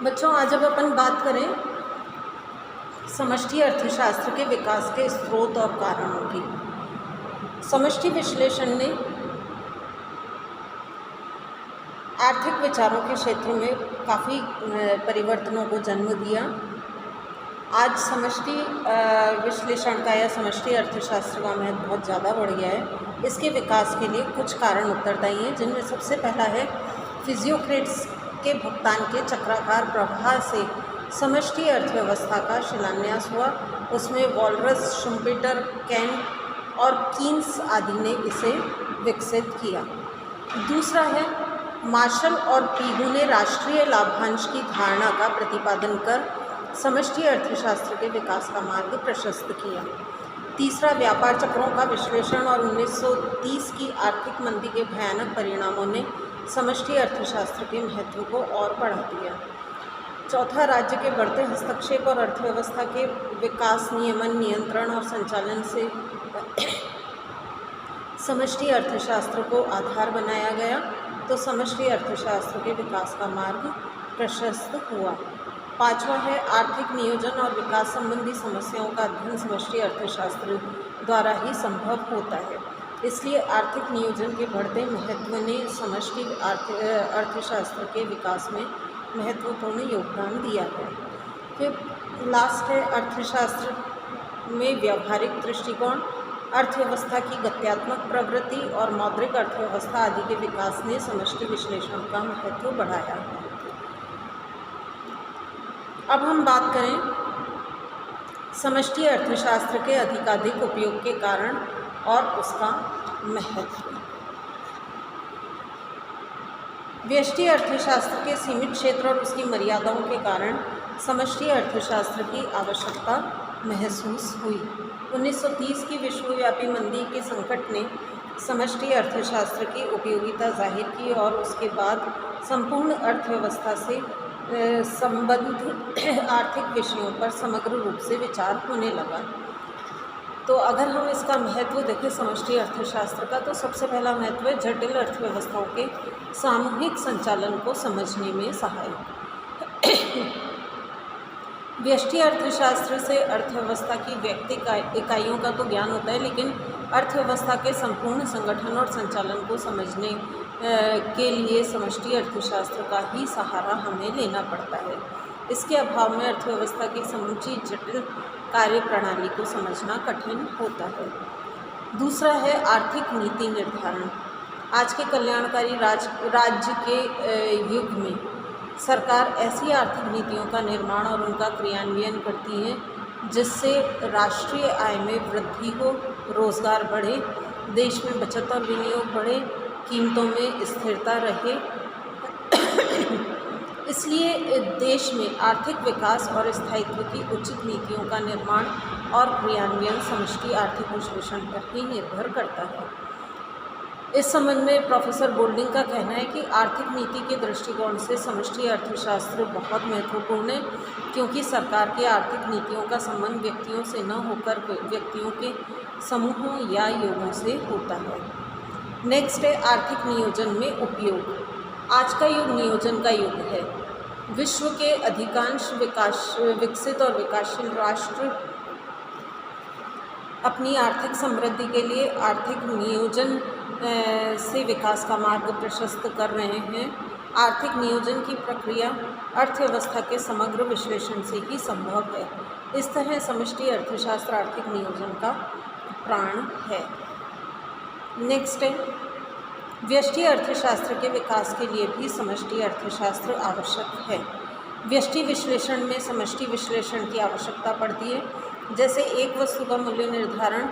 बच्चों, आज अब अपन बात करें समष्टि अर्थशास्त्र के विकास के स्रोत और कारणों की। समष्टि विश्लेषण ने आर्थिक विचारों के क्षेत्र में काफ़ी परिवर्तनों को जन्म दिया। आज समष्टि विश्लेषण का या समष्टि अर्थशास्त्र का महत्व बहुत ज़्यादा बढ़ गया है। इसके विकास के लिए कुछ कारण उत्तरदायी हैं, जिनमें सबसे पहला है फिजियोक्रेट्स के भुगतान के चक्राकार प्रवाह से समष्टि अर्थव्यवस्था का शिलान्यास हुआ। उसमें वॉलरस, शुम्पेटर, कैंट और कीन्स आदि ने इसे विकसित किया। दूसरा है मार्शल और पीगू ने राष्ट्रीय लाभांश की धारणा का प्रतिपादन कर समष्टि अर्थशास्त्र के विकास का मार्ग प्रशस्त किया। तीसरा व्यापार चक्रों का विश्लेषण और 1930 की आर्थिक मंदी के भयानक परिणामों ने समष्टि अर्थशास्त्र के महत्व को और बढ़ा दिया। चौथा राज्य के बढ़ते हस्तक्षेप और अर्थव्यवस्था के विकास, नियमन, नियंत्रण और संचालन से समष्टि अर्थशास्त्र को आधार बनाया गया, तो समष्टि अर्थशास्त्र के विकास का मार्ग प्रशस्त हुआ। पांचवा है आर्थिक नियोजन और विकास संबंधी समस्याओं का अध्ययन समष्टि अर्थशास्त्र द्वारा ही संभव होता है। इसलिए आर्थिक नियोजन के बढ़ते महत्व ने समष्टि अर्थशास्त्र के विकास में महत्वपूर्ण योगदान दिया है। फिर लास्ट है अर्थशास्त्र में व्यवहारिक दृष्टिकोण, अर्थव्यवस्था की गत्यात्मक प्रवृत्ति और मौद्रिक अर्थव्यवस्था आदि के विकास ने समष्टि विश्लेषण का महत्व बढ़ाया है। अब हम बात करें समष्टि अर्थशास्त्र के अधिकाधिक उपयोग के कारण और उसका महत्व। व्यष्टि अर्थशास्त्र के सीमित क्षेत्र और उसकी मर्यादाओं के कारण समष्टि अर्थशास्त्र की आवश्यकता महसूस हुई। 1930 की विश्वव्यापी मंदी के संकट ने समष्टि अर्थशास्त्र की उपयोगिता जाहिर की और उसके बाद संपूर्ण अर्थव्यवस्था से संबद्ध आर्थिक विषयों पर समग्र रूप से विचार होने लगा। तो अगर हम इसका महत्व देखें समष्टि अर्थशास्त्र का, तो सबसे पहला महत्व है जटिल अर्थव्यवस्थाओं के सामूहिक संचालन को समझने में सहायक। व्यष्टि अर्थशास्त्र से अर्थव्यवस्था की व्यक्ति इकाइयों का तो ज्ञान होता है, लेकिन अर्थव्यवस्था के संपूर्ण संगठन और संचालन को समझने के लिए समष्टि अर्थशास्त्र का ही सहारा हमें लेना पड़ता है। इसके अभाव में अर्थव्यवस्था की समूची जटिल कार्य प्रणाली को समझना कठिन होता है। दूसरा है आर्थिक नीति निर्धारण। आज के कल्याणकारी राज्य के युग में सरकार ऐसी आर्थिक नीतियों का निर्माण और उनका क्रियान्वयन करती है जिससे राष्ट्रीय आय में वृद्धि हो, रोजगार बढ़े, देश में बचत और विनियोग बढ़े, कीमतों में स्थिरता रहे। इसलिए देश में आर्थिक विकास और स्थायित्व की उचित नीतियों का निर्माण और क्रियान्वयन समष्टि आर्थिक विश्लेषण पर ही निर्भर करता है। इस संबंध में प्रोफेसर बोल्डिंग का कहना है कि आर्थिक नीति के दृष्टिकोण से समष्टि अर्थशास्त्र बहुत महत्वपूर्ण है, क्योंकि सरकार की आर्थिक नीतियों का संबंध व्यक्तियों से न होकर व्यक्तियों के समूहों या योगों से होता है। नेक्स्ट है आर्थिक नियोजन में उपयोग। आज का युग नियोजन का युग है। विश्व के अधिकांश विकसित और विकासशील राष्ट्र अपनी आर्थिक समृद्धि के लिए आर्थिक नियोजन से विकास का मार्ग प्रशस्त कर रहे हैं। आर्थिक नियोजन की प्रक्रिया अर्थव्यवस्था के समग्र विश्लेषण से ही संभव है। इस तरह समष्टि अर्थशास्त्र आर्थिक नियोजन का प्राण है। नेक्स्ट है व्यष्टि अर्थशास्त्र के विकास के लिए भी समष्टि अर्थशास्त्र आवश्यक है। व्यष्टि विश्लेषण में समष्टि विश्लेषण की आवश्यकता पड़ती है। जैसे एक वस्तु का मूल्य निर्धारण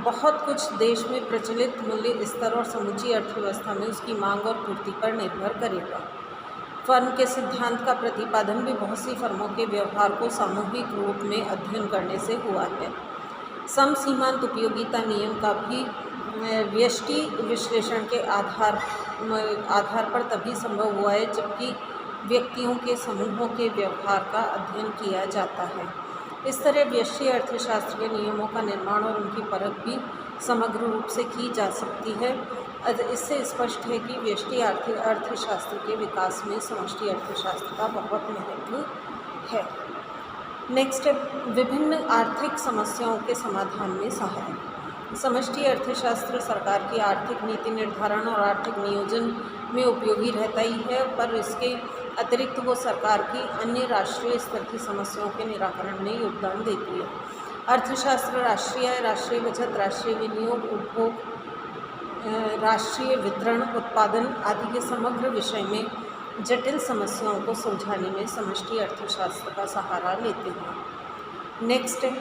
बहुत कुछ देश में प्रचलित मूल्य स्तर और समूची अर्थव्यवस्था में उसकी मांग और पूर्ति पर निर्भर करेगा। फर्म के सिद्धांत का प्रतिपादन भी बहुत सी फर्मों के व्यवहार को सामूहिक रूप में अध्ययन करने से हुआ है। सम सीमांत उपयोगिता नियम का भी व्यष्टि विश्लेषण के आधार पर तभी संभव हुआ है जबकि व्यक्तियों के समूहों के व्यवहार का अध्ययन किया जाता है। इस तरह व्यष्टि अर्थशास्त्र के नियमों का निर्माण और उनकी परख भी समग्र रूप से की जा सकती है। इससे स्पष्ट है कि व्यष्टि अर्थशास्त्र के विकास में समष्टि अर्थशास्त्र का बहुत महत्व है। नेक्स्ट है विभिन्न आर्थिक समस्याओं के समाधान में सहायक। समष्टि अर्थशास्त्र सरकार की आर्थिक नीति निर्धारण और आर्थिक नियोजन में उपयोगी रहता ही है, पर इसके अतिरिक्त वो सरकार की अन्य राष्ट्रीय स्तर की समस्याओं के निराकरण में योगदान देती है। अर्थशास्त्र राष्ट्रीय आय, राष्ट्रीय बचत, राष्ट्रीय विनियोग, उपभोग, राष्ट्रीय वितरण, उत्पादन आदि के समग्र विषय में जटिल समस्याओं को सुलझाने में समष्टि अर्थशास्त्र का सहारा लेते हैं। नेक्स्ट है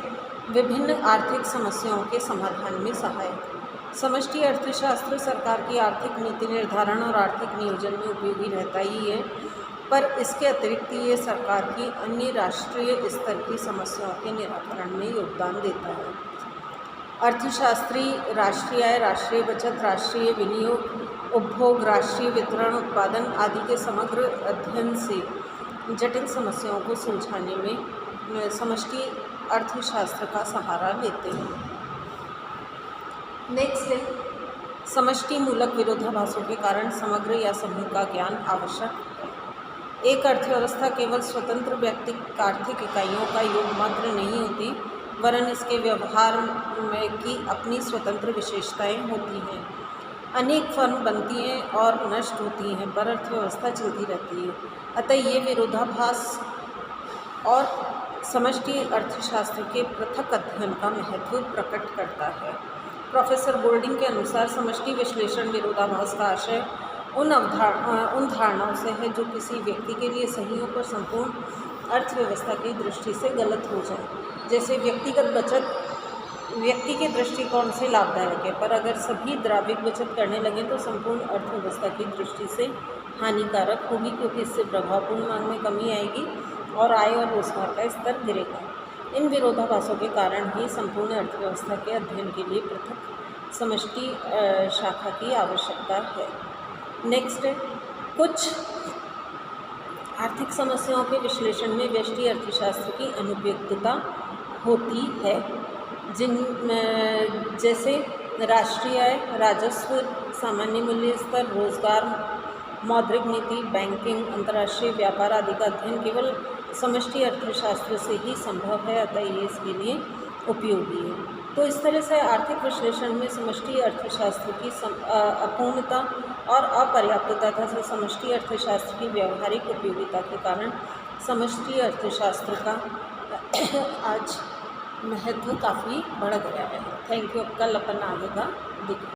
विभिन्न आर्थिक समस्याओं के समाधान में सहायक। समष्टि अर्थशास्त्र सरकार की आर्थिक नीति निर्धारण और आर्थिक नियोजन में उपयोगी रहता ही है, पर इसके अतिरिक्त ये सरकार की अन्य राष्ट्रीय स्तर की समस्याओं के निराकरण में योगदान देता है। अर्थशास्त्री राष्ट्रीय आय, राष्ट्रीय बचत, राष्ट्रीय विनियोग, उपभोग, राष्ट्रीय वितरण, उत्पादन आदि के समग्र अध्ययन से जटिल समस्याओं को सुलझाने में समष्टि अर्थशास्त्र का सहारा लेते हैं। नेक्स्ट है समष्टि मूलक विरोधाभासों के कारण समग्र या समूह का ज्ञान आवश्यक है। एक अर्थव्यवस्था केवल स्वतंत्र व्यक्तिगत आर्थिक इकाइयों का योग मात्र नहीं होती, वरन इसके व्यवहार में की अपनी स्वतंत्र विशेषताएं होती हैं। अनेक फर्म बनती हैं और नष्ट होती हैं, पर अर्थव्यवस्था चलती रहती है। अतः ये विरोधाभास और समष्टि अर्थशास्त्र के पृथक अध्ययन का महत्व प्रकट करता है। प्रोफेसर गोल्डिंग के अनुसार समष्टि विश्लेषण विरोधाभास का आशय उन धारणाओं से है जो किसी व्यक्ति के लिए सही हो पर संपूर्ण अर्थव्यवस्था की दृष्टि से गलत हो जाए। जैसे व्यक्तिगत बचत व्यक्ति के दृष्टिकोण से लाभदायक है, पर अगर सभी द्रव्यिक बचत करने लगें तो संपूर्ण अर्थव्यवस्था की दृष्टि से हानिकारक होगी, क्योंकि इससे प्रभावपूर्ण मांग में कमी आएगी और आय और रोजगार का स्तर गिरेगा। इन विरोधाभासों के कारण ही संपूर्ण अर्थव्यवस्था के अध्ययन के लिए पृथक समष्टि शाखा की आवश्यकता है। नेक्स्ट है कुछ आर्थिक समस्याओं के विश्लेषण में व्यष्टि अर्थशास्त्र की अनुपयुक्तता होती है, जैसे राष्ट्रीय आय, राजस्व, सामान्य मूल्य स्तर, रोजगार, मौद्रिक नीति, बैंकिंग, अंतर्राष्ट्रीय व्यापार आदि का अध्ययन केवल समष्टि अर्थशास्त्र से ही संभव है, अतः ये इसके लिए उपयोगी है। तो इस तरह से आर्थिक विश्लेषण में समष्टि अर्थशास्त्र की अपूर्णता और अपर्याप्तता तथा समष्टि अर्थशास्त्र की व्यावहारिक उपयोगिता के कारण समष्टि अर्थशास्त्र का आज महत्व काफ़ी बढ़ गया है। Thank you. अब कल अपन आगे का देखें।